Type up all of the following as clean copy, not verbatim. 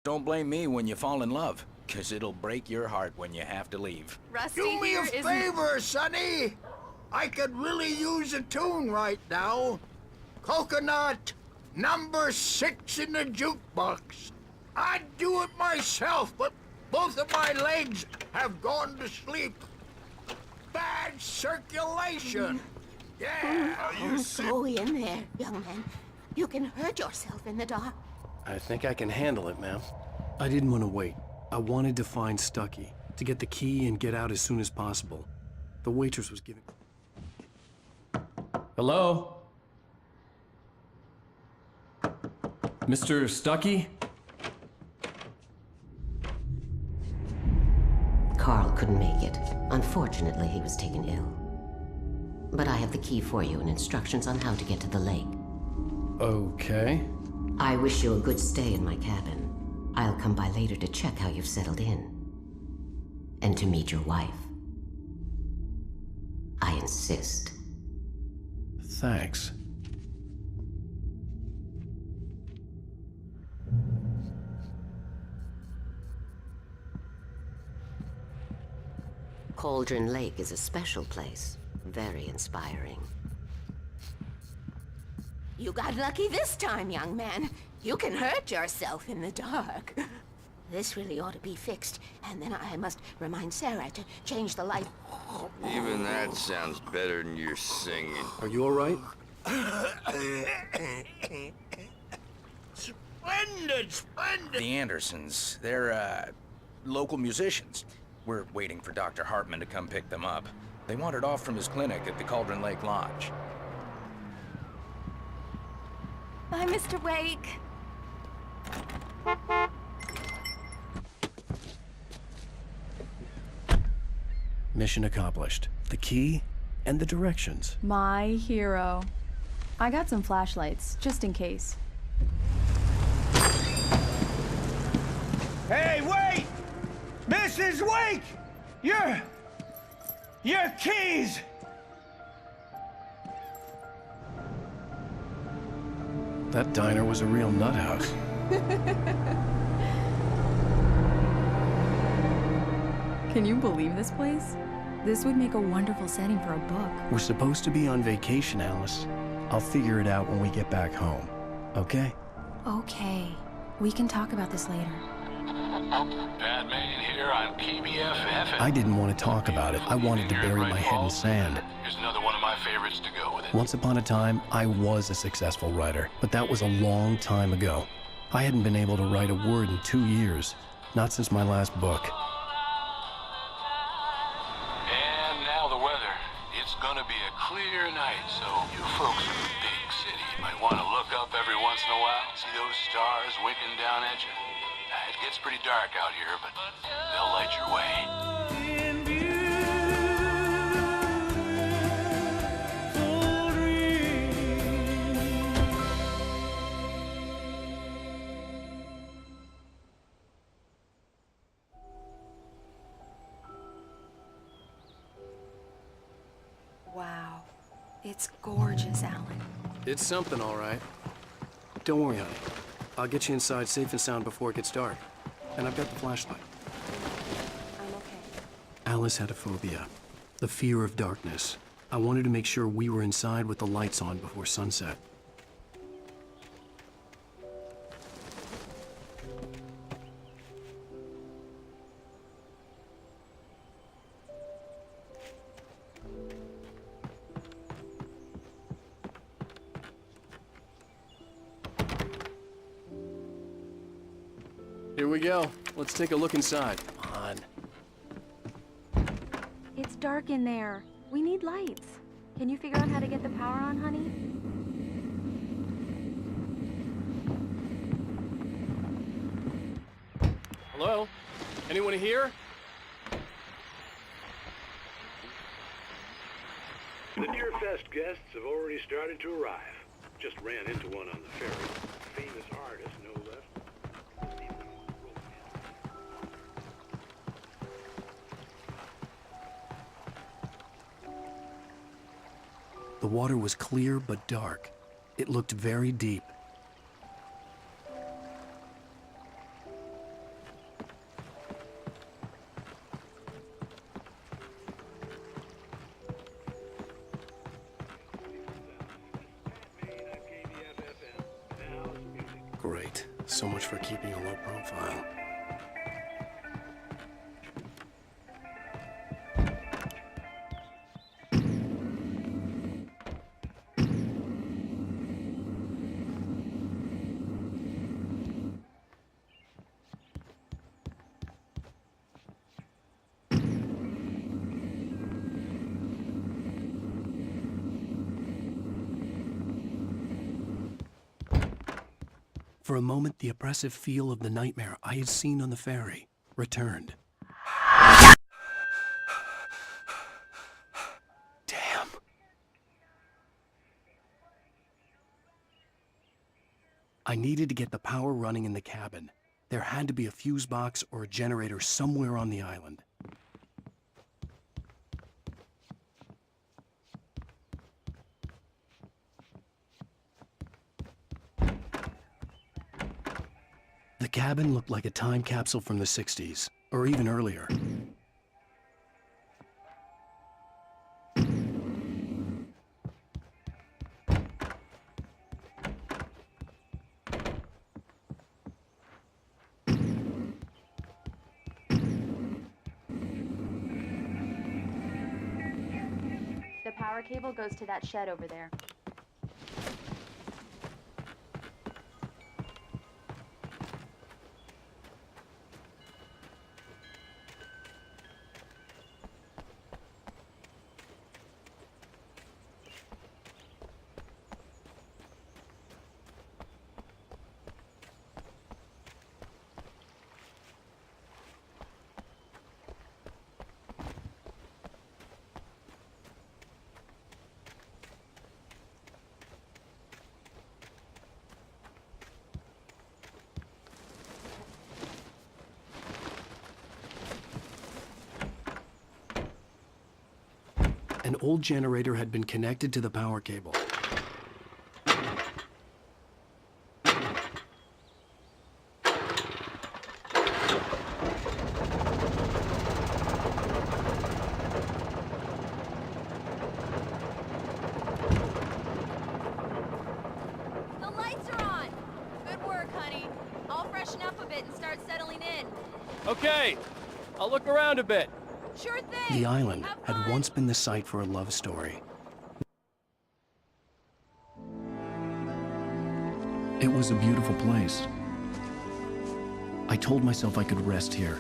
Don't blame me when you fall in love, 'cause it'll break your heart when you have to leave. Rusty Do me a here favor, Sonny. I could really use a tune right now. Coconut, #6 in the jukebox. I'd do it myself, but both of my legs have gone to sleep. Bad circulation. Yeah. Go in there, young man. You can hurt yourself in the dark. I think I can handle it, ma'am. I didn't want to wait. I wanted to find Stucky, to get the key and get out as soon as possible. The waitress was giving... Hello? Mr. Stucky? Carl couldn't make it. Unfortunately, he was taken ill. But I have the key for you and instructions on how to get to the lake. Okay. I wish you a good stay in my cabin. I'll come by later to check how you've settled in. And to meet your wife. I insist. Thanks. Cauldron Lake is a special place. Very inspiring. You got lucky this time, young man. You can hurt yourself in the dark. This really ought to be fixed, and then I must remind Sarah to change the light. Even that sounds better than your singing. Are you all right? Splendid, splendid. The Andersons, they're, local musicians. We're waiting for Dr. Hartman to come pick them up. They wandered off from his clinic at the Cauldron Lake Lodge. Bye, Mr. Wake. Mission accomplished. The key and the directions. My hero. I got some flashlights, just in case. Hey, wait! Mrs. Wake! Your keys! That diner was a real nut house. Can you believe this place? This would make a wonderful setting for a book. We're supposed to be on vacation, Alice. I'll figure it out when we get back home. Okay? Okay. We can talk about this later. Batman here on KBFF. I didn't want to talk about it. I wanted to bury my head in sand. Here's another one of my favorites to go with it. Once upon a time, I was a successful writer, but that was a long time ago. I hadn't been able to write a word in 2 years. Not since my last book. And now the weather. It's gonna be a clear night, so you folks in the big city might want to look up every once in a while. See those stars winking down at you? It gets pretty dark out here, but they'll light your way. Wow. It's gorgeous, Alan. It's something, all right. Don't worry, honey. I'll get you inside safe and sound before it gets dark. And I've got the flashlight. I'm okay. Alice had a phobia. The fear of darkness. I wanted to make sure we were inside with the lights on before sunset. Here we go. Let's take a look inside. Come on. It's dark in there. We need lights. Can you figure out how to get the power on, honey? Hello? Anyone here? The Deerfest guests have already started to arrive. Just ran into one on the ferry. Famous artist, no less. The water was clear but dark. It looked very deep. Great. So much for keeping a low profile. For a moment, the oppressive feel of the nightmare I had seen on the ferry returned. Damn. I needed to get the power running in the cabin. There had to be a fuse box or a generator somewhere on the island. The cabin looked like a time capsule from the 60s, or even earlier. The power cable goes to that shed over there. An old generator had been connected to the power cable. The lights are on! Good work, honey. I'll freshen up a bit and start settling in. Okay, I'll look around a bit. Sure thing! The island Have had fun. once been the site for a love story. It was a beautiful place. I told myself I could rest here,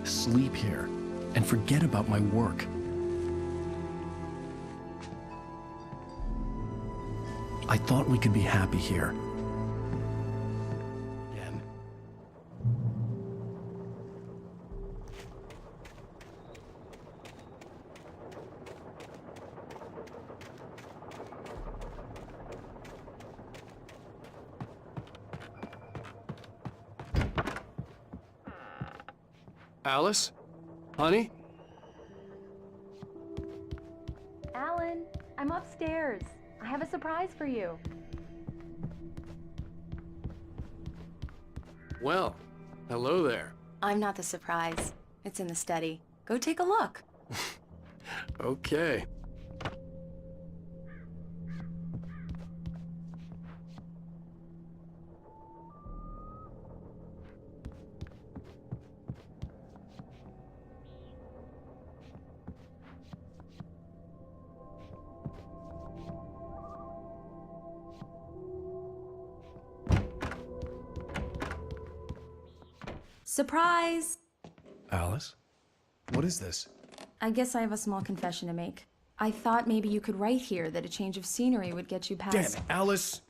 sleep here, and forget about my work. I thought we could be happy here. Again. Alice? Honey? Alan, I'm upstairs. I have a surprise for you. Well, hello there. I'm not the surprise. It's in the study. Go take a look. Okay. Surprise! Alice? What is this? I guess I have a small confession to make. I thought maybe you could write here that a change of scenery would get you past... Damn it, Alice,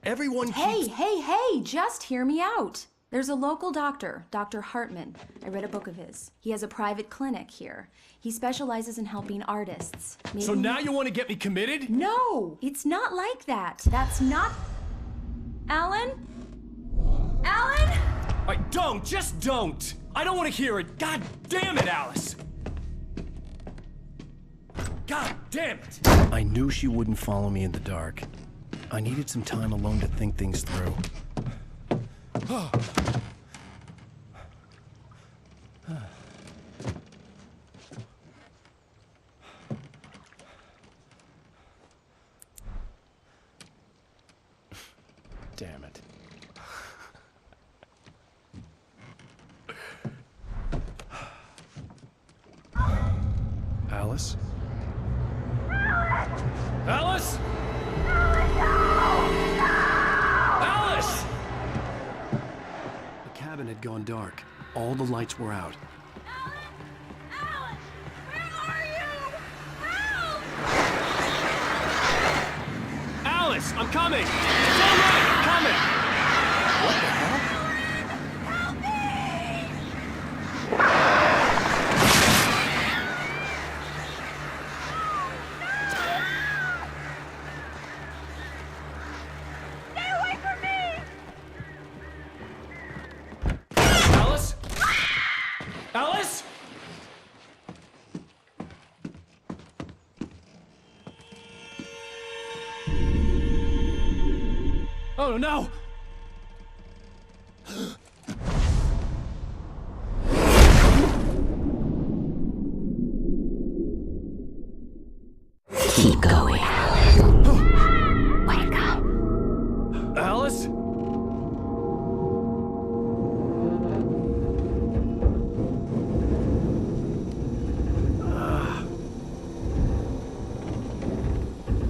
everyone Hey, hey, just hear me out. There's a local doctor, Dr. Hartman. I read a book of his. He has a private clinic here. He specializes in helping artists. So now you want to get me committed? No, it's not like that. That's not... Alan? Alan? Just don't! I don't want to hear it! God damn it, Alice! God damn it! I knew she wouldn't follow me in the dark. I needed some time alone to think things through. Damn it. Alice? Alice? Alice! The cabin had gone dark. All the lights were out. Alice, I'm coming! It's all right, I'm coming! What the hell? Alice? Alice? Oh no! Keep going. Wake up. Alice?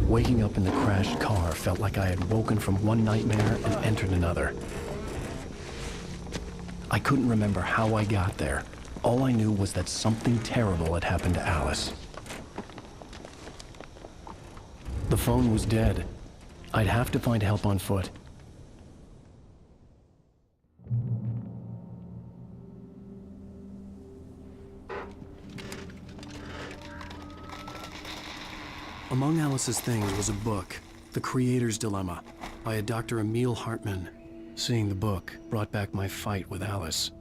Waking up in the crashed car felt like I had woken from one nightmare and entered another. I couldn't remember how I got there. All I knew was that something terrible had happened to Alice. The phone was dead. I'd have to find help on foot. Among Alice's things was a book, The Creator's Dilemma, by a Dr. Emil Hartman. Seeing the book brought back my fight with Alice.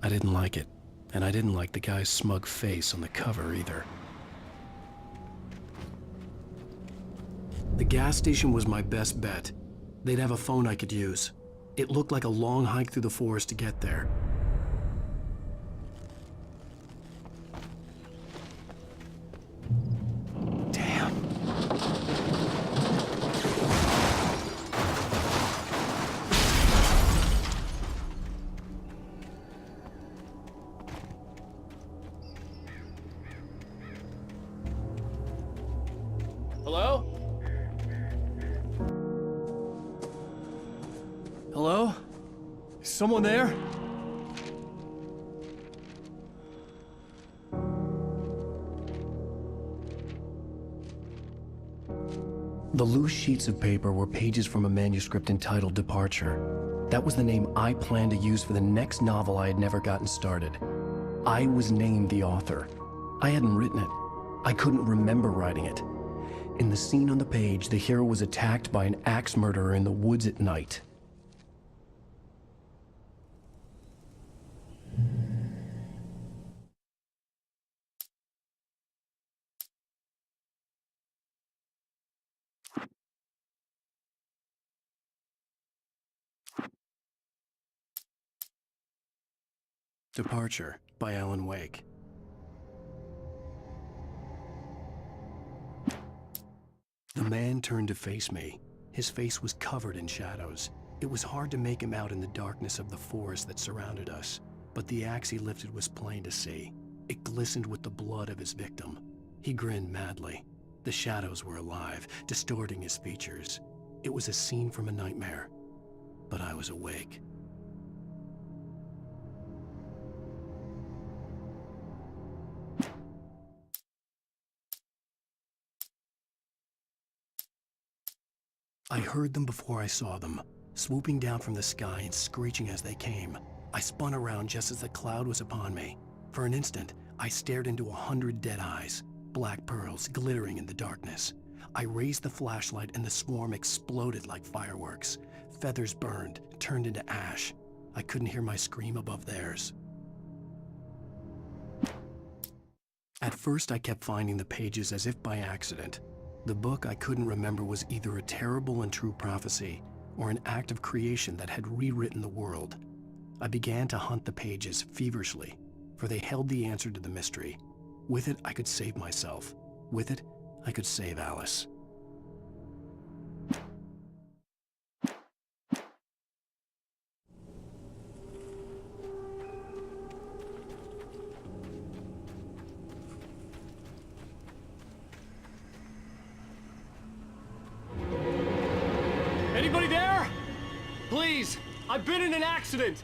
I didn't like it, and I didn't like the guy's smug face on the cover either. The gas station was my best bet. They'd have a phone I could use. It looked like a long hike through the forest to get there. Damn. Hello? Hello? Is someone there? The loose sheets of paper were pages from a manuscript entitled Departure. That was the name I planned to use for the next novel I had never gotten started. I was named the author. I hadn't written it. I couldn't remember writing it. In the scene on the page, the hero was attacked by an axe murderer in the woods at night. Departure by Alan Wake. The man turned to face me. His face was covered in shadows. It was hard to make him out in the darkness of the forest that surrounded us, but the axe he lifted was plain to see. It glistened with the blood of his victim. He grinned madly. The shadows were alive, distorting his features. It was a scene from a nightmare, but I was awake. I heard them before I saw them, swooping down from the sky and screeching as they came. I spun around just as the cloud was upon me. For an instant, I stared into 100 dead eyes, black pearls glittering in the darkness. I raised the flashlight and the swarm exploded like fireworks. Feathers burned, turned into ash. I couldn't hear my scream above theirs. At first, I kept finding the pages as if by accident. The book I couldn't remember was either a terrible and true prophecy or an act of creation that had rewritten the world. I began to hunt the pages feverishly, for they held the answer to the mystery. With it, I could save myself. With it, I could save Alice. Anybody there? Please, I've been in an accident.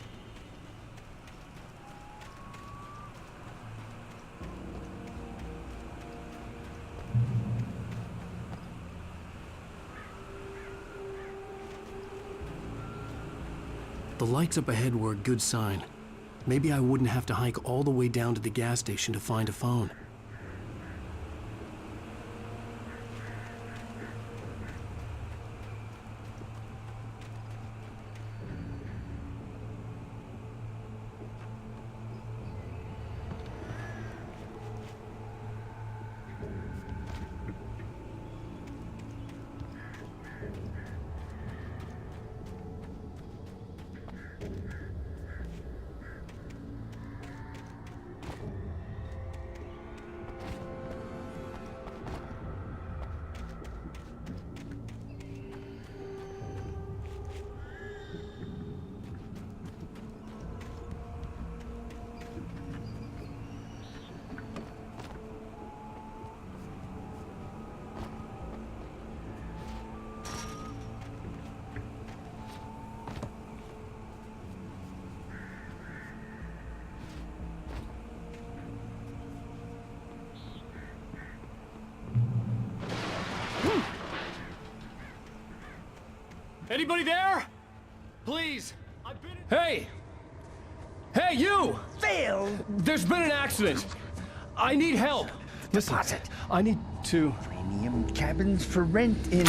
The lights up ahead were a good sign. Maybe I wouldn't have to hike all the way down to the gas station to find a phone. Anybody there? Please, I've been in... Hey! Hey, you! Phil! There's been an accident. I need help. Listen, Deposit. I need to... Premium cabins for rent in...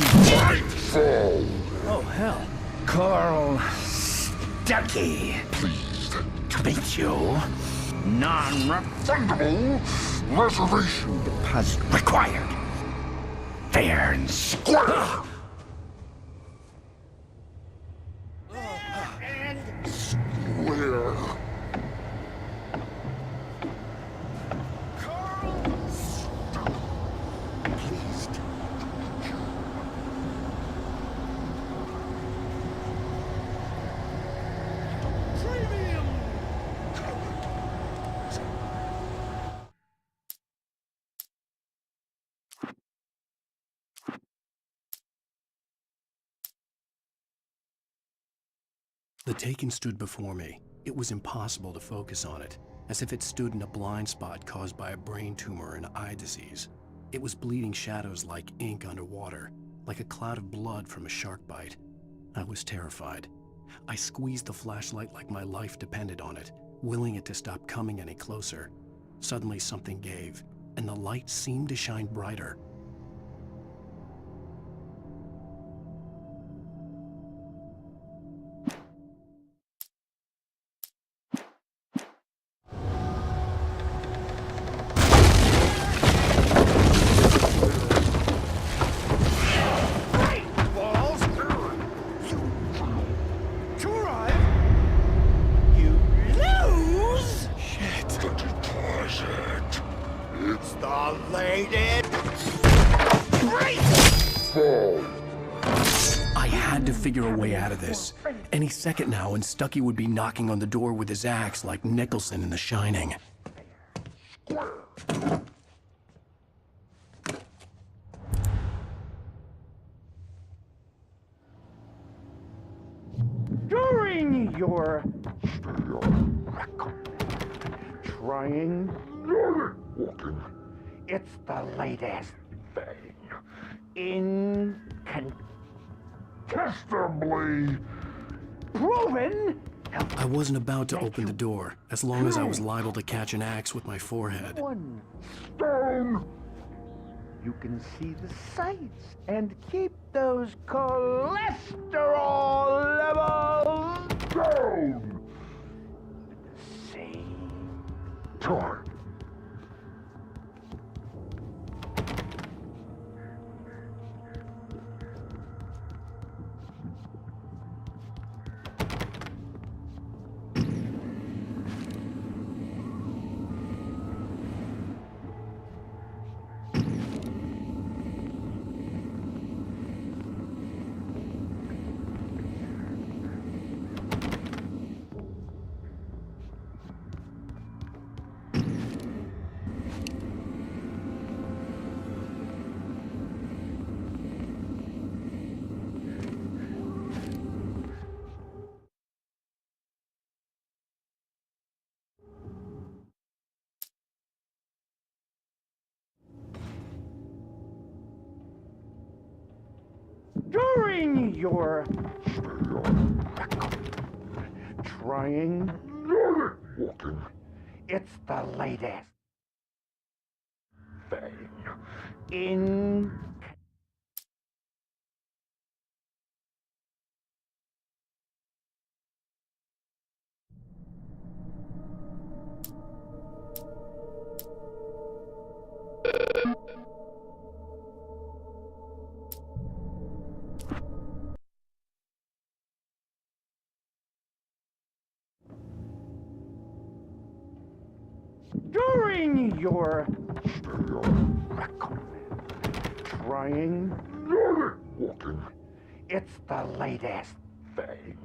Oh, hell. Carl Stuckey. Pleased to meet you. Non-refundable reservation deposit required. Fair and square. And square. Carl Stuckey. Pleased to meet you. Premium. The Taken stood before me. It was impossible to focus on it, as if it stood in a blind spot caused by a brain tumor and eye disease. It was bleeding shadows like ink underwater, like a cloud of blood from a shark bite. I was terrified. I squeezed the flashlight like my life depended on it, willing it to stop coming any closer. Suddenly something gave, and the light seemed to shine brighter. It's the latest. I had to figure a way out of this. Any second now, and Stuckey would be knocking on the door with his axe like Nicholson in The Shining. During your trying walking, it's the latest thing. Incontestably proven. I wasn't about to open the door, as long as I was liable to catch an axe with my forehead. One stone. You can see the sights and keep those cholesterol levels down at the same time. During your trying walking, it's the latest thing in during your trying walking, it's the latest thing.